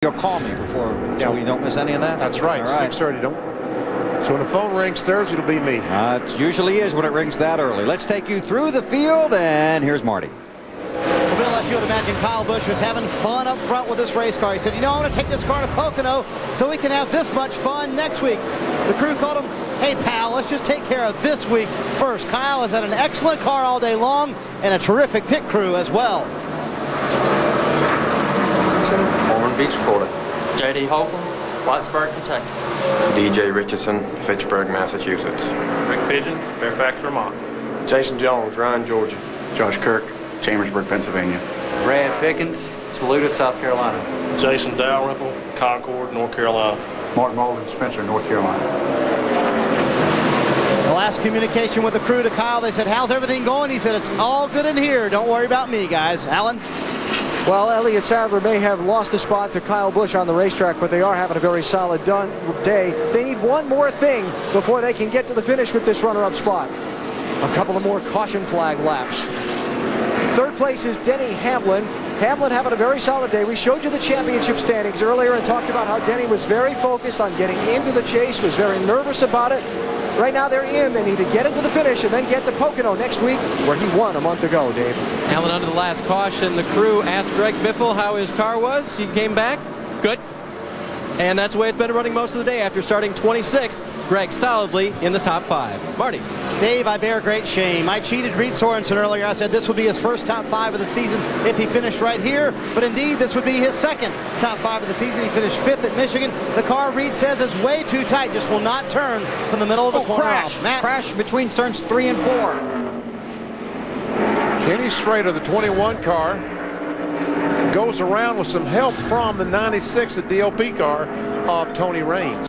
You'll call me before, so we don't miss any of that? That's right, 6:30. Don't. So when the phone rings Thursday, it'll be me. It usually is when it rings that early. Let's take you through the field, and here's Marty. Well, Bill, as you would imagine, Kyle Busch was having fun up front with this race car. He said, you know, I'm going to take this car to Pocono so we can have this much fun next week. The crew called him, hey, pal, let's just take care of this week first. Kyle has had an excellent car all day long and a terrific pit crew as well. Ormond Beach, Florida. J.D. Holcomb, Whitesburg, Kentucky. DJ Richardson, Fitchburg, Massachusetts. Rick Pigeon, Fairfax, Vermont. Jason Jones, Ryan, Georgia. Josh Kirk, Chambersburg, Pennsylvania. Brad Pickens, Saluda, South Carolina. Jason Dalrymple, Concord, North Carolina. Mark Mullen, Spencer, North Carolina. The last communication with the crew to Kyle, they said, how's everything going? He said, it's all good in here. Don't worry about me, guys. Alan? Well, Elliott Sadler may have lost a spot to Kyle Busch on the racetrack, but they are having a very solid day. They need one more thing before they can get to the finish with this runner-up spot. A couple of more caution flag laps. Third place is Denny Hamlin. Hamlin having a very solid day. We showed you the championship standings earlier and talked about how Denny was very focused on getting into the chase, was very nervous about it. Right now they're in. They need to get into the finish and then get to Pocono next week, where he won a month ago, Dave. Hamlin under the last caution. The crew asked Greg Biffle how his car was. He came back. Good. And that's the way it's been running most of the day. After starting 26, Greg solidly in the top 5. Marty. Dave, I bear great shame. I cheated Reed Sorensen earlier. I said this would be his first top 5 of the season if he finished right here. But indeed, this would be his second top 5 of the season. He finished 5th at Michigan. The car, Reed says, is way too tight. Just will not turn from the middle of the corner. Crash. Crash between turns 3 and 4. Kenny Schrader, the 21 car, goes around with some help from the 96 at DLP car of Tony Raines.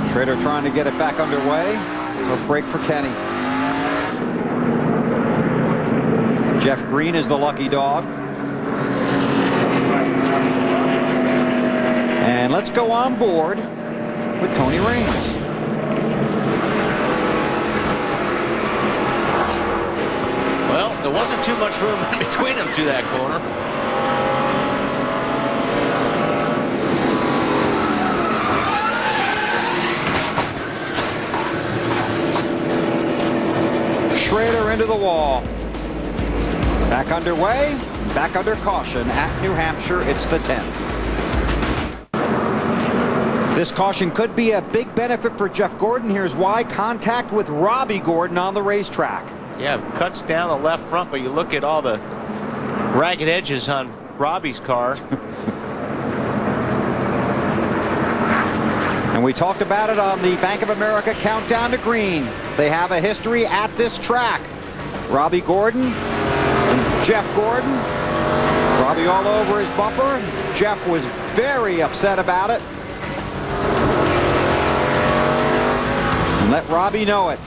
Schrader trying to get it back underway. Tough break for Kenny. Jeff Green is the lucky dog. And let's go on board with Tony Raines. Well, there wasn't too much room in between them through that corner. Schrader into the wall. Back underway, back under caution at New Hampshire. It's the 10th. This caution could be a big benefit for Jeff Gordon. Here's why. Contact with Robbie Gordon on the racetrack. Yeah, cuts down the left front, but you look at all the ragged edges on Robbie's car. And we talked about it on the Bank of America Countdown to Green. They have a history at this track. Robbie Gordon and Jeff Gordon. Robbie all over his bumper. Jeff was very upset about it. And let Robbie know it.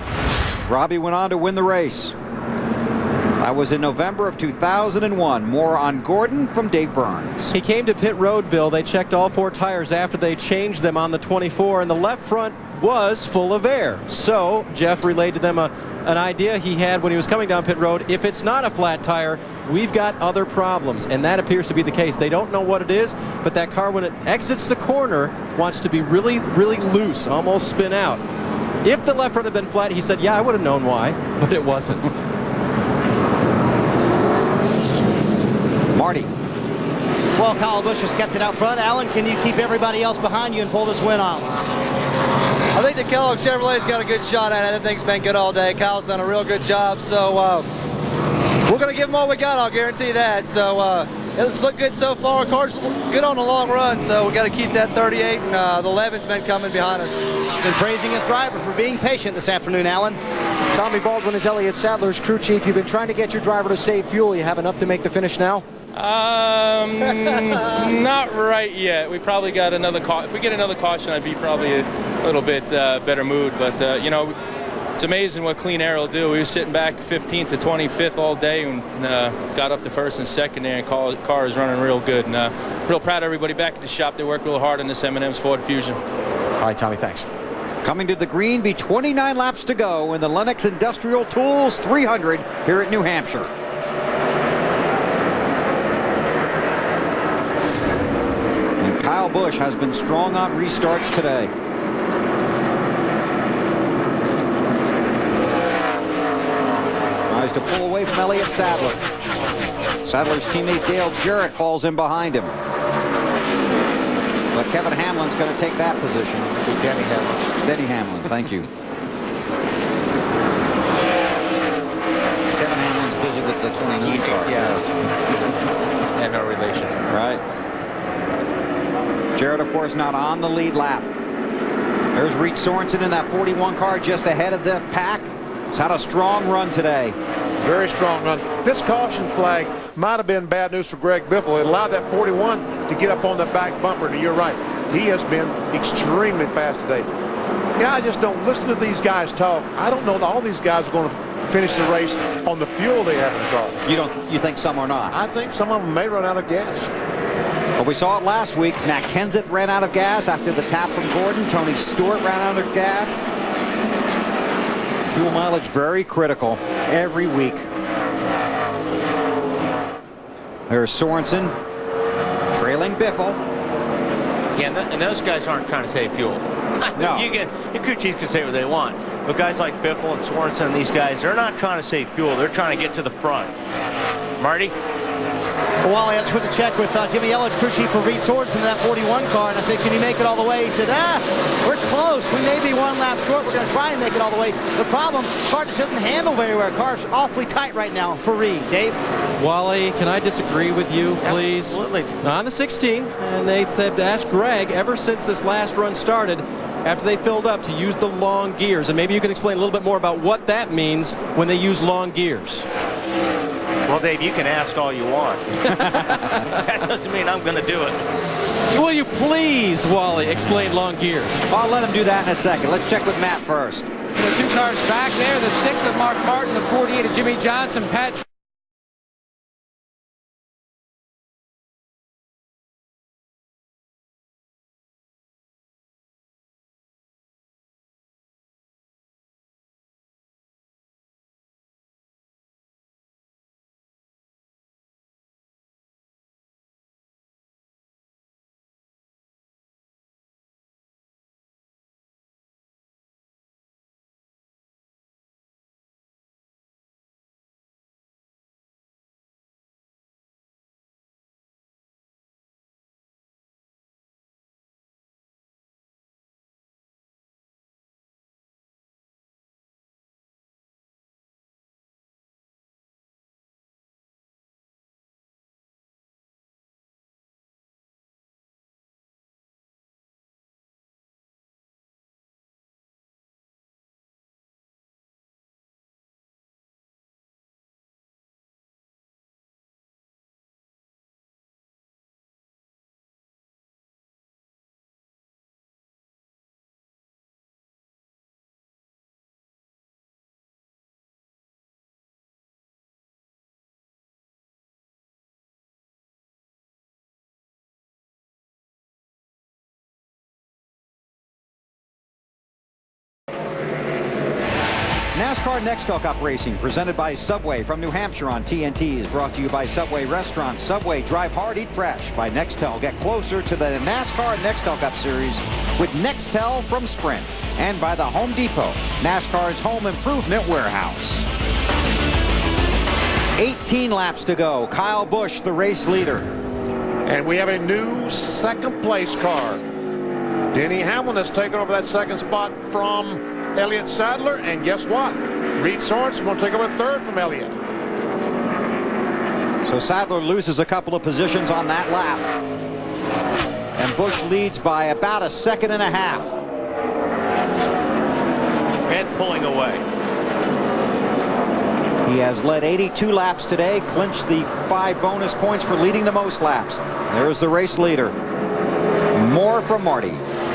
Robbie went on to win the race. That was in November of 2001. More on Gordon from Dave Burns. He came to pit road, Bill. They checked all 4 tires after they changed them on the 24, and the left front was full of air. So Jeff relayed to them an idea he had when he was coming down pit road. If it's not a flat tire, we've got other problems, and that appears to be the case. They don't know what it is, but that car, when it exits the corner, wants to be really, really loose, almost spin out. If the left front had been flat, he said, yeah, I would have known why, but it wasn't. Marty. Well, Kyle Busch has kept it out front. Alan, can you keep everybody else behind you and pull this win off? I think the Kellogg Chevrolet's got a good shot at it. That thing's been good all day. Kyle's done a real good job, so we're going to give them all we got, I'll guarantee that. So it's looked good so far. Car's good on the long run, so we got to keep that 38, and the 11's been coming behind us. Been praising his driver for being patient this afternoon, Alan. Tommy Baldwin is Elliott Sadler's crew chief. You've been trying to get your driver to save fuel. You have enough to make the finish now? Not right yet. We probably got another if we get another caution, I'd be probably a little bit better mood. But you know, it's amazing what clean air will do. We were sitting back 15th to 25th all day and got up to first and second there, and car is running real good. And real proud of everybody back at the shop. They worked real hard on this M&M's Ford Fusion. All right, Tommy, thanks. Coming to the green, be 29 laps to go in the Lennox Industrial Tools 300 here at New Hampshire. Kyle Busch has been strong on restarts today. Tries to pull away from Elliott Sadler. Sadler's teammate Dale Jarrett falls in behind him. But Kevin Hamlin's going to take that position. Denny Hamlin. Denny Hamlin, thank you. Kevin Hamlin's busy with the 29 car. Yes. And no relation. Right. Jarrett, of course, not on the lead lap. There's Reed Sorensen in that 41 car just ahead of the pack. He's had a strong run today. Very strong run. This caution flag might have been bad news for Greg Biffle. It allowed that 41 to get up on the back bumper. And you're right. He has been extremely fast today. Yeah, I just don't listen to these guys talk. I don't know that all these guys are going to finish the race on the fuel they have in the car. You think some are not? I think some of them may run out of gas. Well, we saw it last week. Matt Kenseth ran out of gas after the tap from Gordon. Tony Stewart ran out of gas. Fuel mileage very critical every week. There's Sorensen trailing Biffle. Yeah, and those guys aren't trying to save fuel. No. Your crew chiefs can say what they want. But guys like Biffle and Sorensen and these guys, they're not trying to save fuel. They're trying to get to the front. Marty? Well, Wally, I just went to check with Jimmy Elledge, crew chief for Reed Sorensen in that 41 car, and I said, can you make it all the way? He said, we're close. We may be one lap short. We're going to try and make it all the way. The problem, the car just doesn't handle very well. The car's awfully tight right now for Reed. Dave? Wally, can I disagree with you, please? Absolutely. On the 16, and they said to ask Greg, ever since this last run started, after they filled up, to use the long gears. And maybe you can explain a little bit more about what that means when they use long gears. Well, Dave, you can ask all you want. That doesn't mean I'm going to do it. Will you please, Wally, explain long gears? I'll let him do that in a second. Let's check with Matt first. The two cars back there, the 6 of Mark Martin, the 48 of Jimmy Johnson, Pat NASCAR Next Cup Racing, presented by Subway from New Hampshire on TNT, is brought to you by Subway Restaurants. Subway, drive hard, eat fresh. By Nextel, get closer to the NASCAR Next Cup Series with Nextel from Sprint. And by the Home Depot, NASCAR's home improvement warehouse. 18 laps to go. Kyle Busch, the race leader. And we have a new second place car. Denny Hamlin has taken over that second spot from Elliott Sadler, and guess what? Reed Sorensen will take over third from Elliott. So Sadler loses a couple of positions on that lap. And Busch leads by about a second and a half. And pulling away. He has led 82 laps today, clinched the 5 bonus points for leading the most laps. There's the race leader. More from Marty.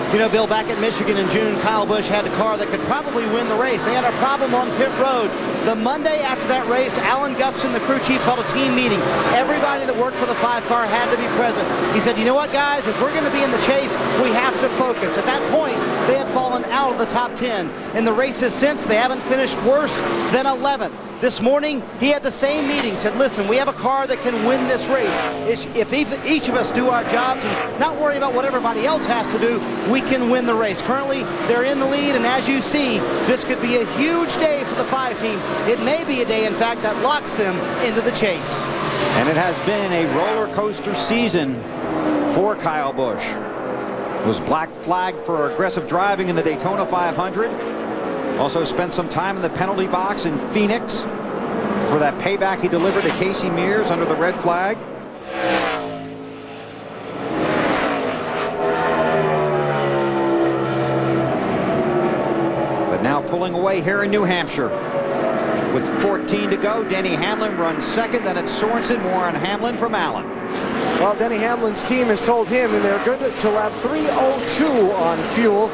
You know, Bill, back at Michigan in June, Kyle Busch had a car that could probably win the race. They had a problem on pit road. The Monday after that race, Alan Gufson, the crew chief, called a team meeting. Everybody that worked for the 5 car had to be present. He said, you know what, guys, if we're going to be in the chase, we have to focus. At that point, they had fallen out of the top 10. In the races since, they haven't finished worse than 11th. This morning, he had the same meeting, said, listen, we have a car that can win this race. If each of us do our jobs and not worry about what everybody else has to do, we can win the race. Currently, they're in the lead, and as you see, this could be a huge day for the 5 team. It may be a day, in fact, that locks them into the chase. And it has been a roller coaster season for Kyle Busch. Was black flagged for aggressive driving in the Daytona 500. Also spent some time in the penalty box in Phoenix for that payback he delivered to Casey Mears under the red flag. But now pulling away here in New Hampshire. With 14 to go, Denny Hamlin runs second. Then it's Sorensen, more on Hamlin from Allen. Well, Denny Hamlin's team has told him, and they're good to lap 3:02 on fuel.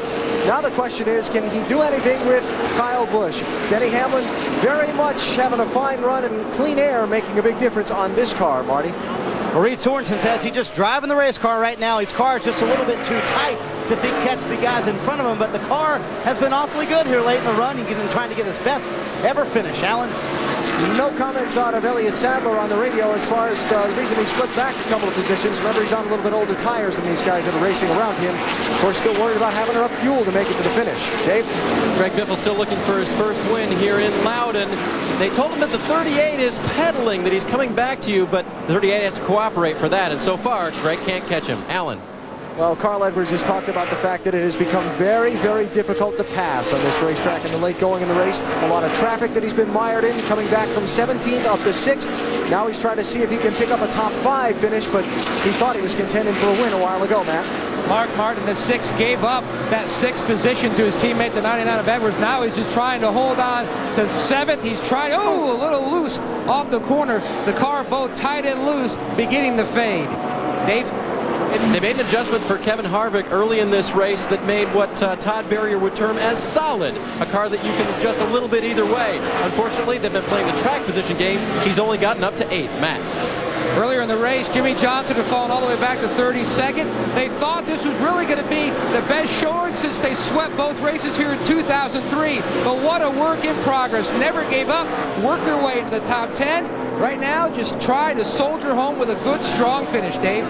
Now the question is, can he do anything with Kyle Busch? Denny Hamlin very much having a fine run, and clean air making a big difference on this car, Marty. Well, Reed Sorensen says he's just driving the race car right now. His car is just a little bit too tight to catch the guys in front of him, but the car has been awfully good here late in the run. He's trying to get his best ever finish. Alan? No comments out of Elliott Sadler on the radio as far as the reason he slipped back a couple of positions. Remember, he's on a little bit older tires than these guys that are racing around him. Of course, still worried about having enough fuel to make it to the finish. Dave? Greg Biffle still looking for his first win here in Loudon. They told him that the 38 is pedaling, that he's coming back to you, but the 38 has to cooperate for that, and so far, Greg can't catch him. Alan? Well, Carl Edwards has talked about the fact that it has become very, very difficult to pass on this racetrack in the late going in the race. A lot of traffic that he's been mired in, coming back from 17th up to 6th. Now he's trying to see if he can pick up a top 5 finish, but he thought he was contending for a win a while ago, Matt. Mark Martin, the 6, gave up that 6th position to his teammate, the 99 of Edwards. Now he's just trying to hold on to 7th. He's trying, a little loose off the corner. The car both tight and loose, beginning to fade. Dave? They made an adjustment for Kevin Harvick early in this race that made what Todd Berrier would term as solid, a car that you can adjust a little bit either way. Unfortunately, they've been playing the track position game. He's only gotten up to 8th. Matt? Earlier in the race, Jimmy Johnson had fallen all the way back to 32nd. They thought this was really going to be the best showing since they swept both races here in 2003. But what a work in progress. Never gave up, worked their way to the top 10. Right now, just try to soldier home with a good, strong finish, Dave.